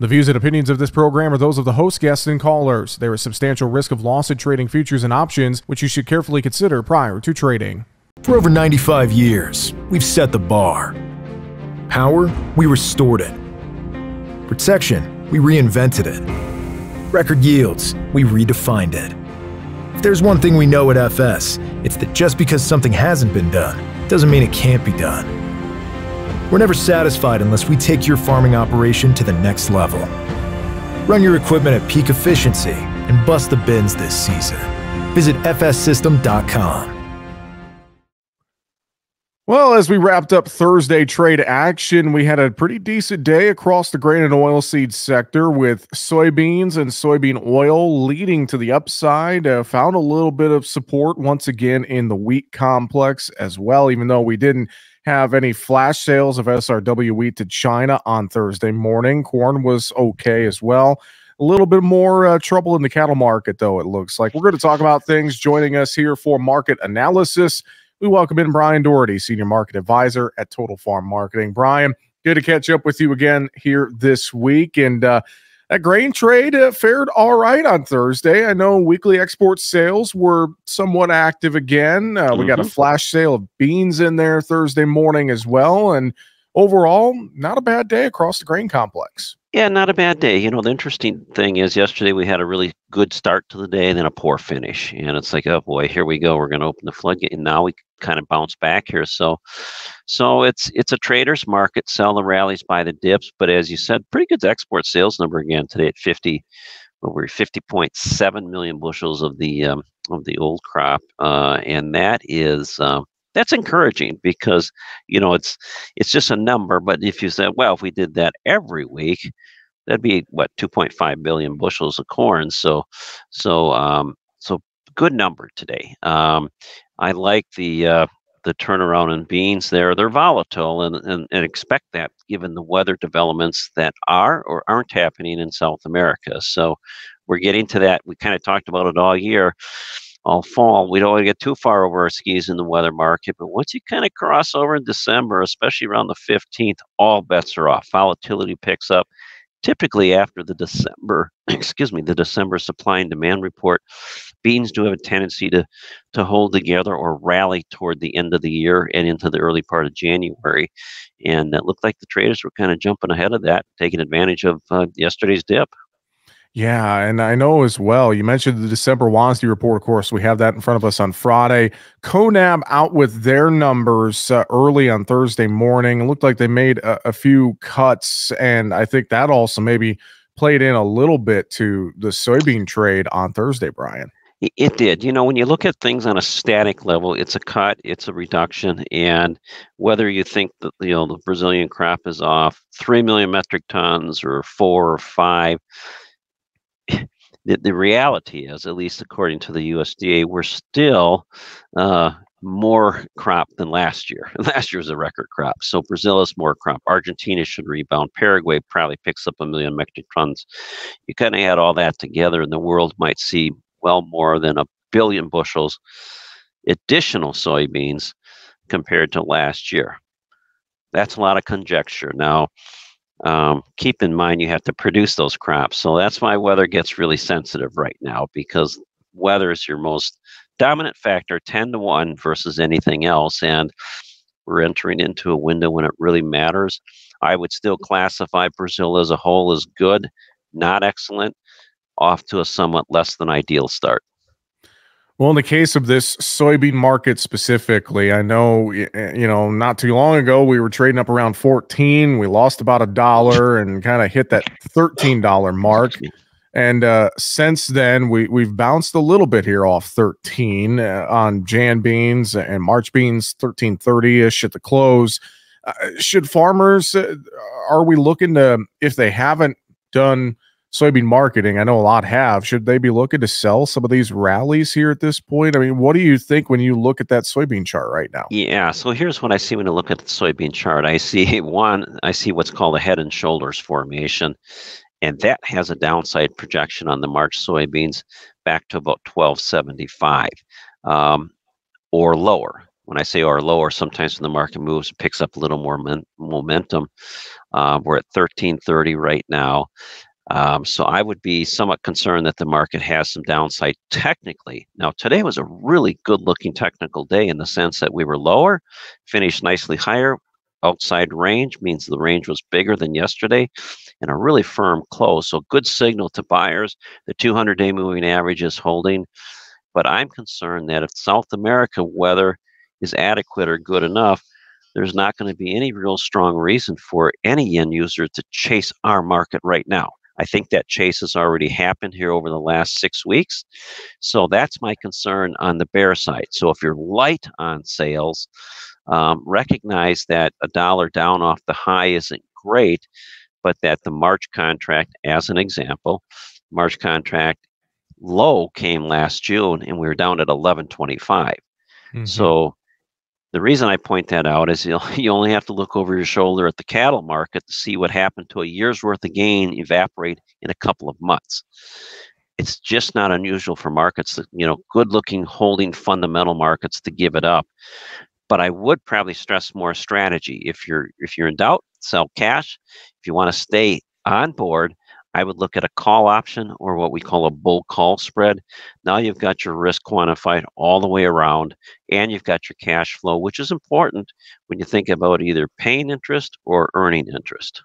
The views and opinions of this program are those of the host, guests, and callers. There is substantial risk of loss in trading futures and options, which you should carefully consider prior to trading. For over 95 years, we've set the bar. Power, we restored it. Protection, we reinvented it. Record yields, we redefined it. If there's one thing we know at FS, it's that just because something hasn't been done, doesn't mean it can't be done. We're never satisfied unless we take your farming operation to the next level. Run your equipment at peak efficiency and bust the bins this season. Visit fssystem.com. Well, as we wrapped up Thursday trade action, we had a pretty decent day across the grain and oilseed sector with soybeans and soybean oil leading to the upside. Found a little bit of support once again in the wheat complex as well, even though we didn't have any flash sales of SRW wheat to China on Thursday morning. Corn was okay as well. A little bit more trouble in the cattle market, though, it looks like. We're going to talk about things. Joining us here for market analysis, we welcome in Brian Doherty, Senior Market Advisor at Total Farm Marketing. Brian, good to catch up with you again here this week. And that grain trade fared all right on Thursday. I know weekly export sales were somewhat active again. We got a flash sale of beans in there Thursday morning as well. And overall, not a bad day across the grain complex. Yeah, not a bad day. You know, the interesting thing is yesterday we had a really good start to the day and then a poor finish. And it's like, oh boy, here we go. We're going to open the floodgate. And now we kind of bounce back here. So it's a trader's market. Sell the rallies, buy the dips. But as you said, pretty good export sales number again today at 50.7 million bushels of the old crop. And that is that's encouraging because, you know, it's just a number. But if you said, well, if we did that every week, that'd be what, 2.5 billion bushels of corn. So good number today. I like the turnaround in beans there. They're volatile and expect that given the weather developments that are or aren't happening in South America. So we're getting to that. We kind of talked about it all year. All fall, we don't want to get too far over our skis in the weather market, but once you kind of cross over in December, especially around the 15th, all bets are off. Volatility picks up. Typically after the December, the December supply and demand report, beans do have a tendency to hold together or rally toward the end of the year and into the early part of January. And it looked like the traders were kind of jumping ahead of that, taking advantage of yesterday's dip. Yeah, and I know as well, you mentioned the December WASDE report, of course. We have that in front of us on Friday. CONAB out with their numbers early on Thursday morning. It looked like they made a few cuts, and I think that also maybe played in a little bit to the soybean trade on Thursday, Brian. It did. You know, when you look at things on a static level, it's a cut, it's a reduction. And whether you think that, you know, the Brazilian crop is off 3 million metric tons or 4 or 5, the reality is, at least according to the USDA, we're still more crop than last year. Last year was a record crop. So Brazil is more crop. Argentina should rebound. Paraguay probably picks up 1 million metric tons. You kind of add all that together and the world might see well more than 1 billion bushels additional soybeans compared to last year. That's a lot of conjecture. Now, keep in mind you have to produce those crops. So that's why weather gets really sensitive right now, because weather is your most dominant factor, 10-1 versus anything else. And we're entering into a window when it really matters. I would still classify Brazil as a whole as good, not excellent, off to a somewhat less than ideal start. Well, in the case of this soybean market specifically, I know, you know, not too long ago, we were trading up around 14. We lost about $1 and kind of hit that $13 mark. And since then, we've bounced a little bit here off 13 on Jan beans and March beans, 13.30-ish at the close. Should farmers, are we looking to, if they haven't done soybean marketing, I know a lot have, should they be looking to sell some of these rallies here at this point? I mean, what do you think when you look at that soybean chart right now? Yeah, so here's what I see when I look at the soybean chart. I see what's called a head and shoulders formation, and that has a downside projection on the March soybeans back to about 1275 or lower. when I say or lower, sometimes when the market moves, it picks up a little more momentum. We're at 1330 right now. So I would be somewhat concerned that the market has some downside technically. Now, today was a really good looking technical day in the sense that we were lower, finished nicely higher. Outside range means the range was bigger than yesterday, and a really firm close. So good signal to buyers. The 200-day moving average is holding. But I'm concerned that if South America weather is adequate or good enough, there's not going to be any real strong reason for any end user to chase our market right now. I think that chase has already happened here over the last 6 weeks. So that's my concern on the bear side. So if you're light on sales, recognize that a dollar down off the high isn't great, but that the March contract, as an example, March contract low came last June and we were down at 1125. So the reason I point that out is you only have to look over your shoulder at the cattle market to see what happened to a year's worth of gain evaporate in a couple of months. It's just not unusual for markets that, good looking holding fundamental markets to give it up. But I would probably stress more strategy. If you're in doubt, sell cash. If you want to stay on board, I would look at a call option or what we call a bull call spread. Now you've got your risk quantified all the way around, and you've got your cash flow, which is important when you think about either paying interest or earning interest.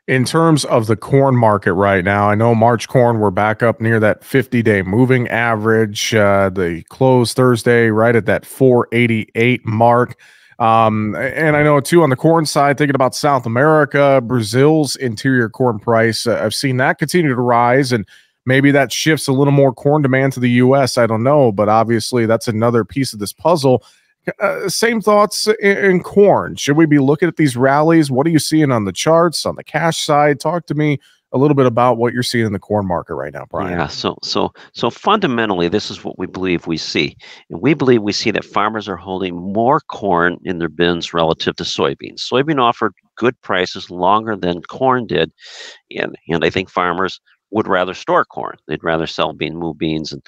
In terms of the corn market right now, I know March corn, we're back up near that 50-day moving average. The close Thursday right at that 488 mark. And I know too on the corn side, thinking about South America, Brazil's interior corn price, I've seen that continue to rise, and maybe that shifts a little more corn demand to the U.S. I don't know, but obviously that's another piece of this puzzle. Same thoughts in corn. Should we be looking at these rallies? What are you seeing on the charts, on the cash side? Talk to me a little bit about what you're seeing in the corn market right now, Brian. Yeah, so fundamentally, this is what we believe we see. And we believe we see that farmers are holding more corn in their bins relative to soybeans. Soybean offered good prices longer than corn did, and I think farmers would rather store corn. They'd rather sell move beans and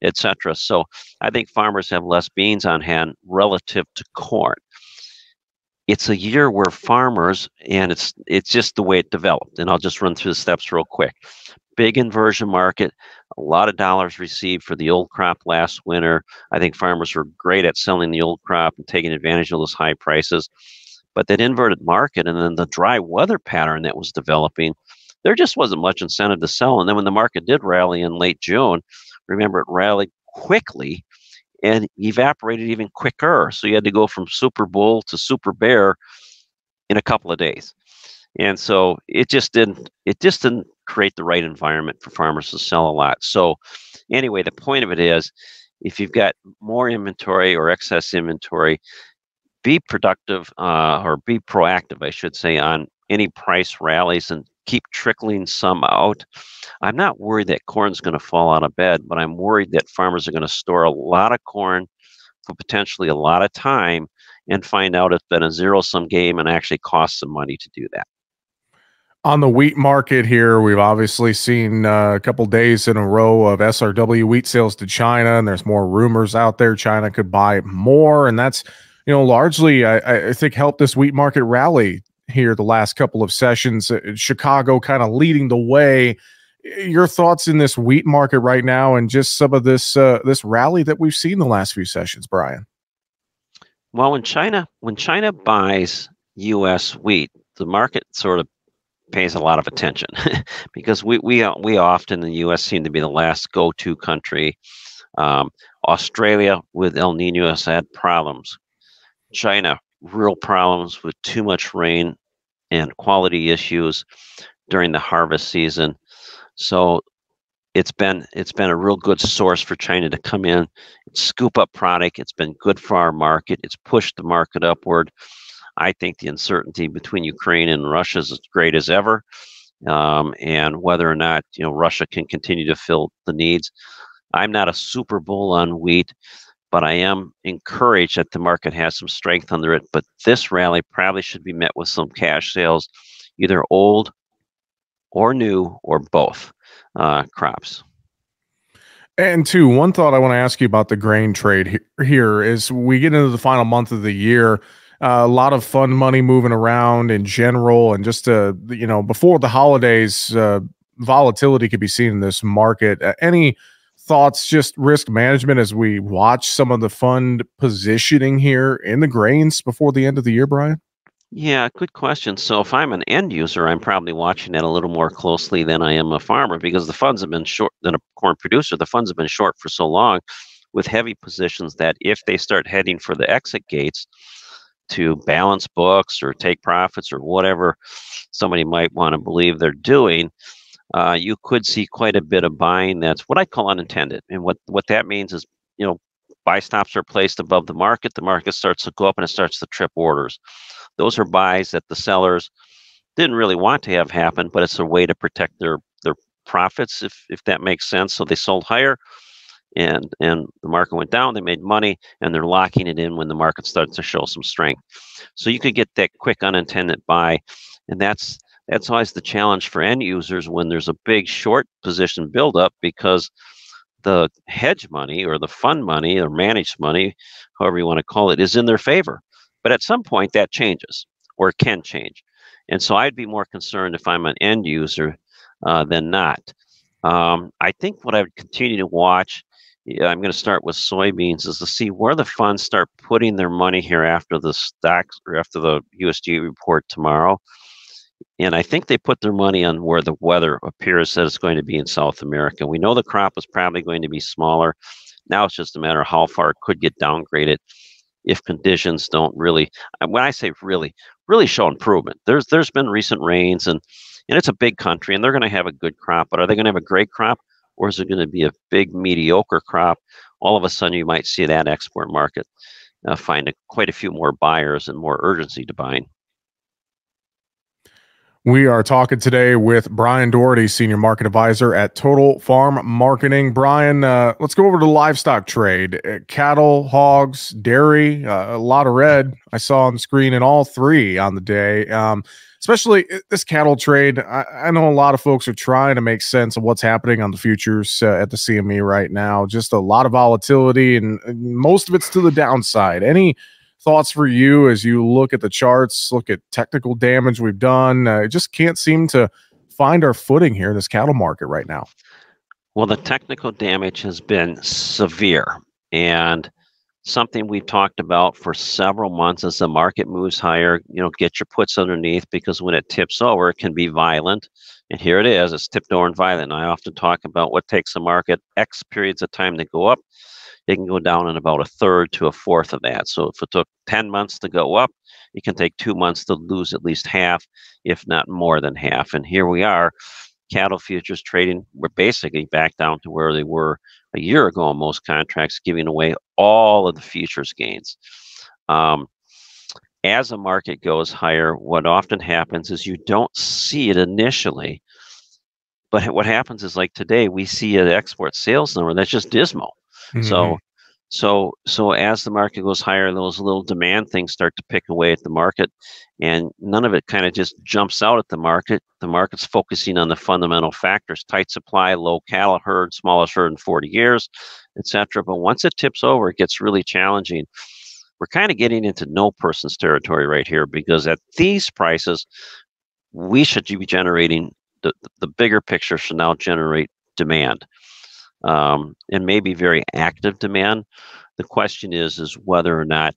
etc. So I think farmers have less beans on hand relative to corn. It's a year where farmers, and it's just the way it developed. And I'll just run through the steps real quick. Big inversion market, a lot of dollars received for the old crop last winter. I think farmers were great at selling the old crop and taking advantage of those high prices. But that inverted market and then the dry weather pattern that was developing, there just wasn't much incentive to sell. And then when the market did rally in late June, remember it rallied quickly and evaporated even quicker. So you had to go from super bull to super bear in a couple of days. And so it just didn't create the right environment for farmers to sell a lot. So anyway, the point of it is, if you've got more inventory or excess inventory, be productive or be proactive, I should say, on any price rallies and keep trickling some out. I'm not worried that corn's going to fall out of bed, but I'm worried that farmers are going to store a lot of corn for potentially a lot of time and find out it's been a zero-sum game and actually cost some money to do that. On the wheat market here, we've obviously seen a couple days in a row of SRW wheat sales to China, and there's more rumors out there China could buy more, and that's largely I think helped this wheat market rally here the last couple of sessions. Chicago kind of leading the way. Your thoughts in this wheat market right now, and just some of this rally that we've seen the last few sessions, Brian? Well, when China buys U.S. wheat, the market sort of pays a lot of attention because we often in the U.S. seem to be the last go-to country. Australia with El Nino has had problems. China, real problems with too much rain and quality issues during the harvest season. So it's been a real good source for China to come in and scoop up product. It's been good for our market. It's pushed the market upward. I think the uncertainty between Ukraine and Russia is as great as ever, and whether or not Russia can continue to fill the needs. I'm not a super bull on wheat, but I am encouraged that the market has some strength under it. But this rally probably should be met with some cash sales, either old or new or both crops. And two, one thought I want to ask you about the grain trade here is we get into the final month of the year, a lot of fun money moving around in general, and just before the holidays, volatility could be seen in this market. Any thoughts, just risk management as we watch some of the fund positioning here in the grains before the end of the year, Brian? Yeah, good question. So if I'm an end user, I'm probably watching that a little more closely than I am a farmer because the funds have been short, than a corn producer, the funds have been short for so long with heavy positions that if they start heading for the exit gates to balance books or take profits or whatever somebody might want to believe they're doing, you could see quite a bit of buying that's what I call unintended. And what that means is, you know, buy stops are placed above the market starts to go up and it starts to trip orders. Those are buys that the sellers didn't really want to have happen, but it's a way to protect their profits, if that makes sense. So they sold higher, and the market went down. They made money, and they're locking it in when the market starts to show some strength. So you could get that quick unintended buy, and that's always the challenge for end users when there's a big short position buildup because the hedge money or the fund money or managed money, however you want to call it, is in their favor. But at some point that changes or can change. And so I'd be more concerned if I'm an end user than not. I think what I would continue to watch, yeah, I'm going to start with soybeans, is to see where the funds start putting their money here after the stocks or after the USDA report tomorrow. And I think they put their money on where the weather appears that it's going to be in South America. We know the crop is probably going to be smaller. Now it's just a matter of how far it could get downgraded if conditions don't really, when I say really show improvement. There's been recent rains and it's a big country and they're going to have a good crop, but are they going to have a great crop or is it going to be a big mediocre crop? All of a sudden you might see that export market find quite a few more buyers and more urgency to buying. We are talking today with Brian Doherty, Senior Market Advisor at Total Farm Marketing. Brian, let's go over to the livestock trade. Cattle, hogs, dairy, a lot of red I saw on the screen in all three on the day. Especially this cattle trade. I know a lot of folks are trying to make sense of what's happening on the futures at the CME right now. Just a lot of volatility and most of it's to the downside. Any thoughts for you as you look at the charts, look at technical damage we've done? Just can't seem to find our footing here in this cattle market right now. Well, the technical damage has been severe and something we've talked about for several months as the market moves higher, get your puts underneath because when it tips over, it can be violent. And here it is, it's tipped over and violent. And I often talk about what takes a market X periods of time to go up. It can go down in about a third to a fourth of that. So if it took 10 months to go up, it can take 2 months to lose at least half, if not more than half. And here we are, cattle futures trading, we're basically back down to where they were a year ago on most contracts, giving away all of the futures gains. As a market goes higher, what often happens is you don't see it initially. But what happens is like today, we see an export sales number that's just dismal. Mm-hmm. So as the market goes higher, those little demand things start to pick away at the market, and none of it kind of just jumps out at the market. The market's focusing on the fundamental factors: tight supply, low cattle herd, smallest herd in 40 years, etc. But once it tips over, it gets really challenging. We're kind of getting into no person's territory right here because at these prices, we should be generating the bigger picture should now generate demand. And maybe very active demand. The question is whether or not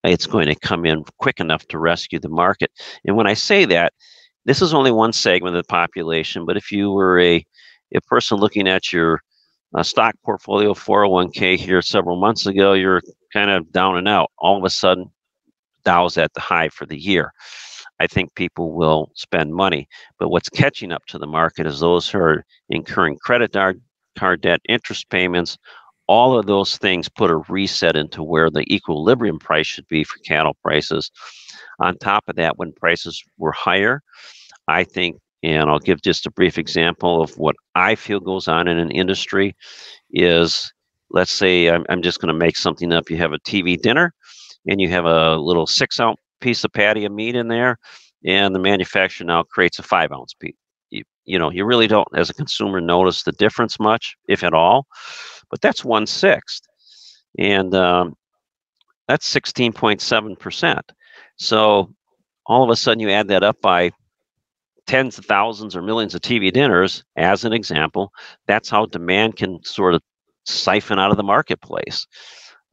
it's going to come in quick enough to rescue the market. And when I say that, this is only one segment of the population, but if you were a person looking at your stock portfolio 401k here several months ago, you're kind of down and out. All of a sudden, Dow's at the high for the year. I think people will spend money, but what's catching up to the market is those who are incurring credit card debt, interest payments, all of those things put a reset into where the equilibrium price should be for cattle prices. On top of that, when prices were higher, I think, and I'll give just a brief example of what I feel goes on in an industry is, let's say I'm just going to make something up. You have a TV dinner and you have a little 6-ounce piece of patty of meat in there, and the manufacturer now creates a 5-ounce you really don't, as a consumer, notice the difference much, if at all. But that's 1/6, and that's 16.7%. So all of a sudden, you add that up by tens of thousands or millions of TV dinners, as an example. That's how demand can sort of siphon out of the marketplace.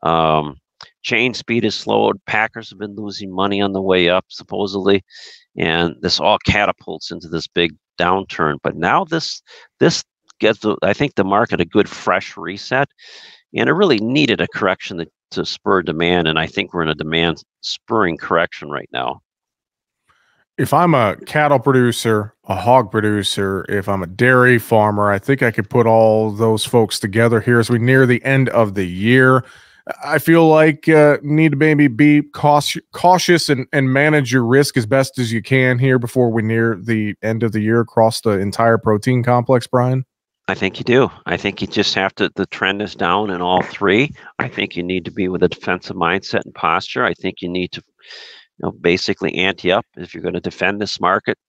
Um, Chain speed has slowed. Packers have been losing money on the way up, supposedly, and this all catapults into this big downturn. But now this gives, I think, the market a good fresh reset, and it really needed a correction to spur demand. And I think we're in a demand spurring correction right now. If I'm a cattle producer, a hog producer, if I'm a dairy farmer, I think I could put all those folks together here as we near the end of the year. I feel like need to maybe be cautious and manage your risk as best as you can here before we near the end of the year across the entire protein complex, Brian. I think you do. I think you just have to. The trend is down in all three. I think you need to be with a defensive mindset and posture. I think you need to, basically ante up if you're going to defend this market.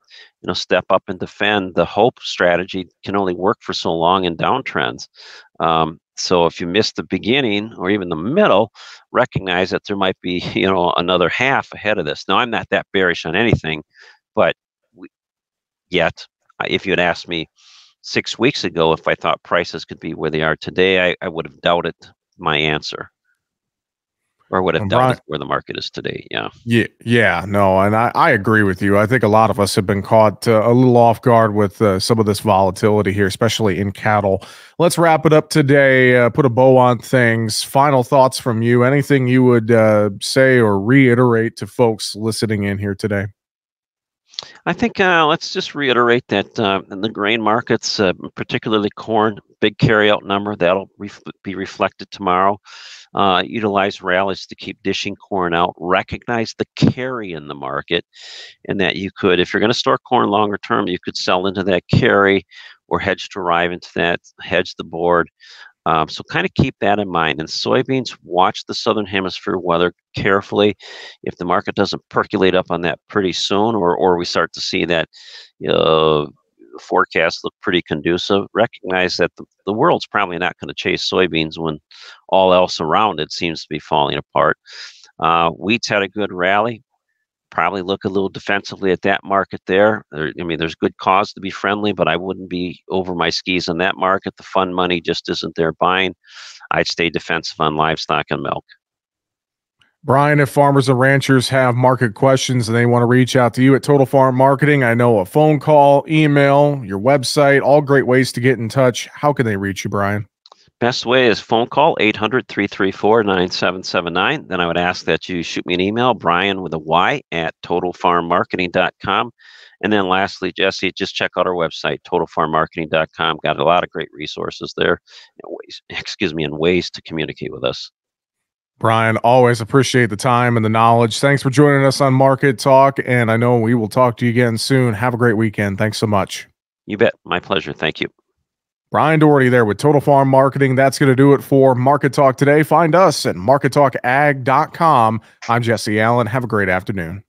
Step up and defend. The hope strategy can only work for so long in downtrends. So if you miss the beginning or even the middle, recognize that there might be, another half ahead of this. Now, I'm not that bearish on anything, but yet, if you had asked me 6 weeks ago if I thought prices could be where they are today, I would have doubted my answer, or would have doubted where the market is today. Yeah. Yeah, no, and I agree with you. I think a lot of us have been caught a little off guard with some of this volatility here, especially in cattle. Let's wrap it up today, put a bow on things. Final thoughts from you. Anything you would say or reiterate to folks listening in here today? I think let's just reiterate that in the grain markets, particularly corn, big carryout number, that'll be reflected tomorrow. Utilize rallies to keep dishing corn out. Recognize the carry in the market, and that you could, if you're going to store corn longer term, you could sell into that carry or hedge to arrive into that, hedge the board. So kind of keep that in mind. And soybeans, watch the southern hemisphere weather carefully. If the market doesn't percolate up on that pretty soon, or we start to see that forecasts look pretty conducive, recognize that the world's probably not going to chase soybeans when all else around it seems to be falling apart. Wheat's had a good rally. Probably look a little defensively at that market there. There's good cause to be friendly, but I wouldn't be over my skis on that market. The fund money just isn't there buying. I'd stay defensive on livestock and milk. Brian, if farmers and ranchers have market questions and they want to reach out to you at Total Farm Marketing, I know a phone call, email, your website, all great ways to get in touch. How can they reach you, Brian? Best way is phone call, 800-334-9779. Then I would ask that you shoot me an email, Brian with a Y, at totalfarmmarketing.com. And then lastly, Jesse, just check out our website, totalfarmmarketing.com. Got a lot of great resources there and ways to communicate with us. Brian, always appreciate the time and the knowledge. Thanks for joining us on Market Talk, and I know we will talk to you again soon. Have a great weekend. Thanks so much. You bet. My pleasure. Thank you. Brian Doherty there with Total Farm Marketing. That's going to do it for Market Talk today. Find us at markettalkag.com. I'm Jesse Allen. Have a great afternoon.